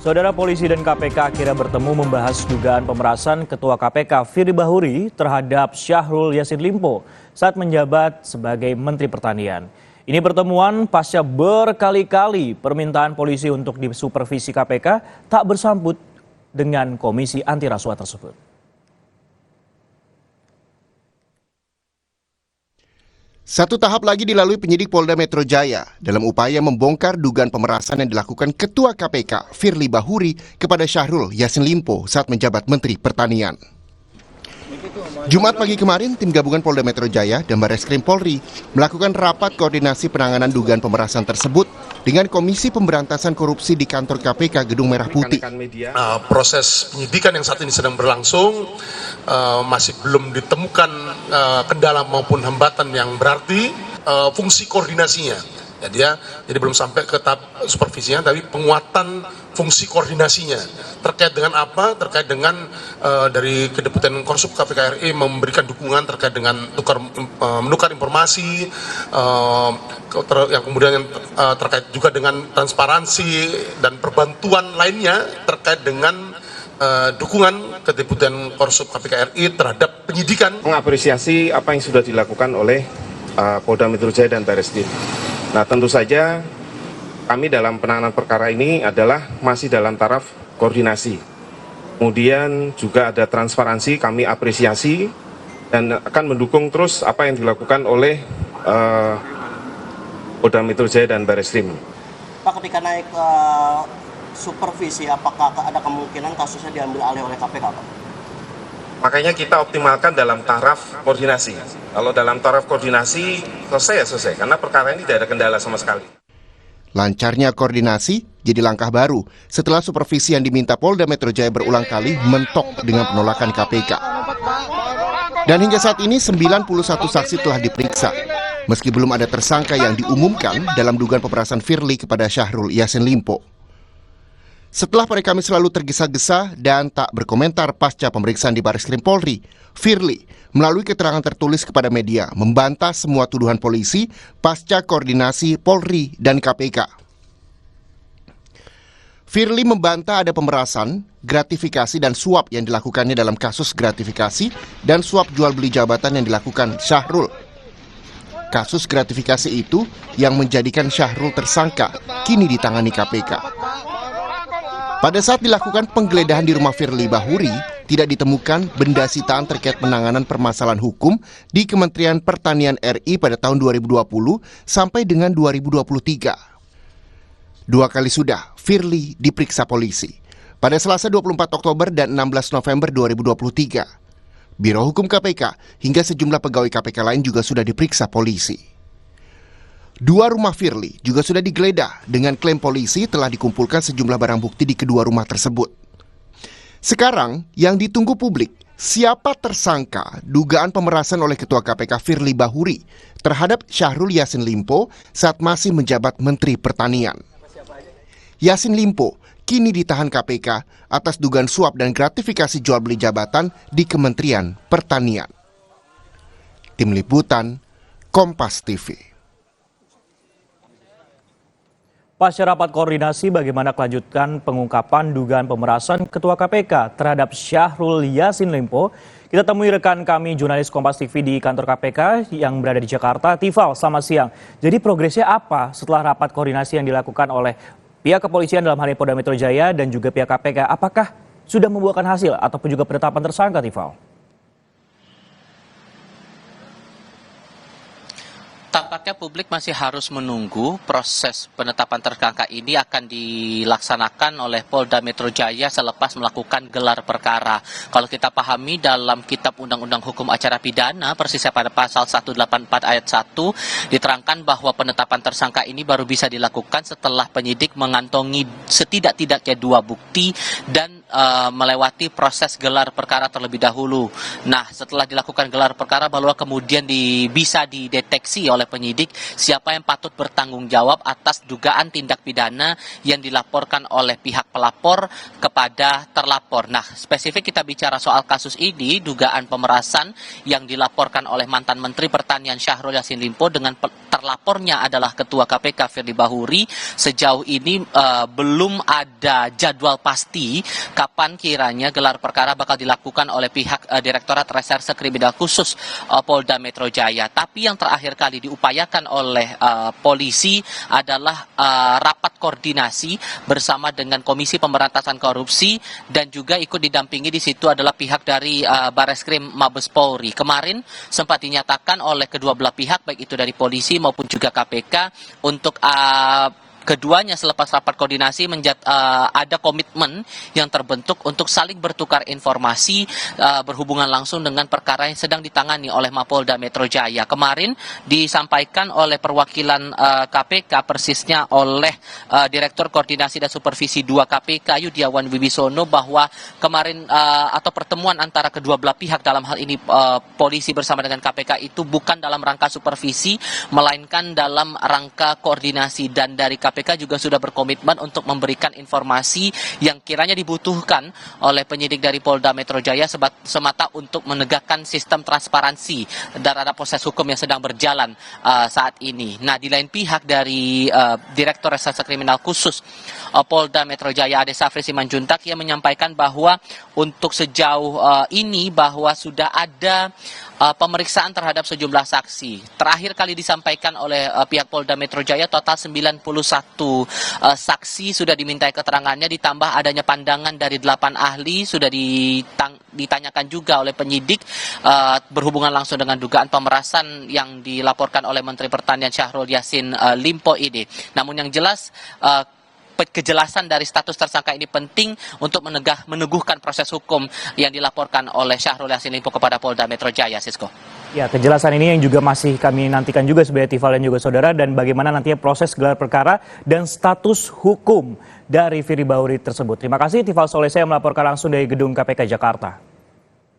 Saudara polisi dan KPK akhirnya bertemu membahas dugaan pemerasan Ketua KPK Firly Bahuri terhadap Syahrul Yassin Limpo saat menjabat sebagai Menteri Pertanian. Ini pertemuan pasca berkali-kali permintaan polisi untuk disupervisi KPK tak bersambut dengan Komisi Anti Rasuah tersebut. Satu tahap lagi dilalui penyidik Polda Metro Jaya dalam upaya membongkar dugaan pemerasan yang dilakukan Ketua KPK Firly Bahuri kepada Syahrul Yassin Limpo saat menjabat Menteri Pertanian. Jumat pagi kemarin, tim gabungan Polda Metro Jaya dan Barreskrim Polri melakukan rapat koordinasi penanganan dugaan pemerasan tersebut dengan Komisi Pemberantasan Korupsi di kantor KPK Gedung Merah Putih. Proses penyidikan yang saat ini sedang berlangsung masih belum ditemukan kendala maupun hambatan yang berarti fungsi koordinasinya. Jadi belum sampai ke tahap supervisinya, tapi penguatan fungsi koordinasinya. Terkait dengan apa? Terkait dengan dari Kedeputian Korsup KPK RI memberikan dukungan terkait dengan menukar informasi, yang kemudian terkait juga dengan transparansi dan perbantuan lainnya terkait dengan dukungan Kedeputian Korsup KPK RI terhadap penyidikan. Mengapresiasi apa yang sudah dilakukan oleh Polda Metro Jaya dan Barreskrim. Nah, tentu saja kami dalam penanganan perkara ini adalah masih dalam taraf koordinasi. Kemudian juga ada transparansi, kami apresiasi dan akan mendukung terus apa yang dilakukan oleh Polda Metro Jaya dan Barreskrim. Pak, ketika naik ke supervisi, apakah ada kemungkinan kasusnya diambil alih oleh KPK, Pak? Makanya kita optimalkan dalam taraf koordinasi. Kalau dalam taraf koordinasi selesai, karena perkara ini tidak ada kendala sama sekali. Lancarnya koordinasi jadi langkah baru setelah supervisi yang diminta Polda Metro Jaya berulang kali mentok dengan penolakan KPK. Dan hingga saat ini 91 saksi telah diperiksa, meski belum ada tersangka yang diumumkan dalam dugaan pemerasan Firly kepada Syahrul Yassin Limpo. Setelah mereka selalu tergesa-gesa dan tak berkomentar pasca pemeriksaan di Barreskrim Polri, Firly melalui keterangan tertulis kepada media membantah semua tuduhan polisi pasca koordinasi Polri dan KPK. Firly membantah ada pemerasan, gratifikasi dan suap yang dilakukannya dalam kasus gratifikasi dan suap jual beli jabatan yang dilakukan Syahrul. Kasus gratifikasi itu yang menjadikan Syahrul tersangka kini ditangani KPK. Pada saat dilakukan penggeledahan di rumah Firly Bahuri, tidak ditemukan benda sitaan terkait penanganan permasalahan hukum di Kementerian Pertanian RI pada tahun 2020 sampai dengan 2023. Dua kali sudah Firly diperiksa polisi, pada Selasa 24 Oktober dan 16 November 2023. Biro Hukum KPK hingga sejumlah pegawai KPK lain juga sudah diperiksa polisi. Dua rumah Firly juga sudah digeledah dengan klaim polisi telah dikumpulkan sejumlah barang bukti di kedua rumah tersebut. Sekarang yang ditunggu publik, siapa tersangka dugaan pemerasan oleh Ketua KPK Firly Bahuri terhadap Syahrul Yassin Limpo saat masih menjabat Menteri Pertanian. Yassin Limpo kini ditahan KPK atas dugaan suap dan gratifikasi jual beli jabatan di Kementerian Pertanian. Tim Liputan, Kompas TV. Pasca rapat koordinasi bagaimana kelanjutan pengungkapan dugaan pemerasan Ketua KPK terhadap Syahrul Yassin Limpo, kita temui rekan kami jurnalis Kompas TV di kantor KPK yang berada di Jakarta, Tifal, selamat siang. Jadi progresnya apa setelah rapat koordinasi yang dilakukan oleh pihak kepolisian dalam hal ini Polda Metro Jaya dan juga pihak KPK? Apakah sudah membuahkan hasil ataupun juga penetapan tersangka, Tifal? Tampaknya publik masih harus menunggu proses penetapan tersangka ini akan dilaksanakan oleh Polda Metro Jaya selepas melakukan gelar perkara. Kalau kita pahami dalam Kitab Undang-Undang Hukum Acara Pidana, persisnya pada pasal 184 ayat 1, diterangkan bahwa penetapan tersangka ini baru bisa dilakukan setelah penyidik mengantongi setidak-tidaknya 2 bukti dan melewati proses gelar perkara terlebih dahulu. Nah, setelah dilakukan gelar perkara, baru kemudian bisa dideteksi oleh penyidik siapa yang patut bertanggung jawab atas dugaan tindak pidana yang dilaporkan oleh pihak pelapor kepada terlapor. Nah, spesifik kita bicara soal kasus ini, dugaan pemerasan yang dilaporkan oleh mantan Menteri Pertanian Syahrul Yassin Limpo dengan terlapornya adalah Ketua KPK Firly Bahuri. Sejauh ini belum ada jadwal pasti kapan kiranya gelar perkara bakal dilakukan oleh pihak Direktorat Reserse Kriminal Khusus Polda Metro Jaya. Tapi yang terakhir kali diupayakan oleh polisi adalah rapat koordinasi bersama dengan Komisi Pemberantasan Korupsi, dan juga ikut didampingi di situ adalah pihak dari Bareskrim Mabes Polri. Kemarin sempat dinyatakan oleh kedua belah pihak, baik itu dari polisi maupun juga KPK, untuk keduanya selepas rapat koordinasi ada komitmen yang terbentuk untuk saling bertukar informasi berhubungan langsung dengan perkara yang sedang ditangani oleh Mapolda Metro Jaya. Kemarin disampaikan oleh perwakilan KPK, persisnya oleh Direktur Koordinasi dan Supervisi 2 KPK Yudiawan Wibisono, bahwa kemarin atau pertemuan antara kedua belah pihak, dalam hal ini polisi bersama dengan KPK, itu bukan dalam rangka supervisi, melainkan dalam rangka koordinasi, dan dari KPK juga sudah berkomitmen untuk memberikan informasi yang kiranya dibutuhkan oleh penyidik dari Polda Metro Jaya semata untuk menegakkan sistem transparansi terhadap proses hukum yang sedang berjalan saat ini. Nah, di lain pihak dari Direktur Reserse Kriminal Khusus Polda Metro Jaya Ade Safri Simanjuntak, ia menyampaikan bahwa untuk sejauh ini bahwa sudah ada pemeriksaan terhadap sejumlah saksi. Terakhir kali disampaikan oleh pihak Polda Metro Jaya, total 91 saksi sudah dimintai keterangannya, ditambah adanya pandangan dari 8 ahli sudah ditanyakan juga oleh penyidik berhubungan langsung dengan dugaan pemerasan yang dilaporkan oleh Menteri Pertanian Syahrul Yassin Limpo ini. Namun yang jelas, kejelasan dari status tersangka ini penting untuk meneguhkan proses hukum yang dilaporkan oleh Syahrul Yassin Limpo kepada Polda Metro Jaya, Sisko. Ya, kejelasan ini yang juga masih kami nantikan juga sebagai Tifal dan juga saudara, dan bagaimana nantinya proses gelar perkara dan status hukum dari Firly Bahuri tersebut. Terima kasih Tifal Solesa yang melaporkan langsung dari Gedung KPK Jakarta.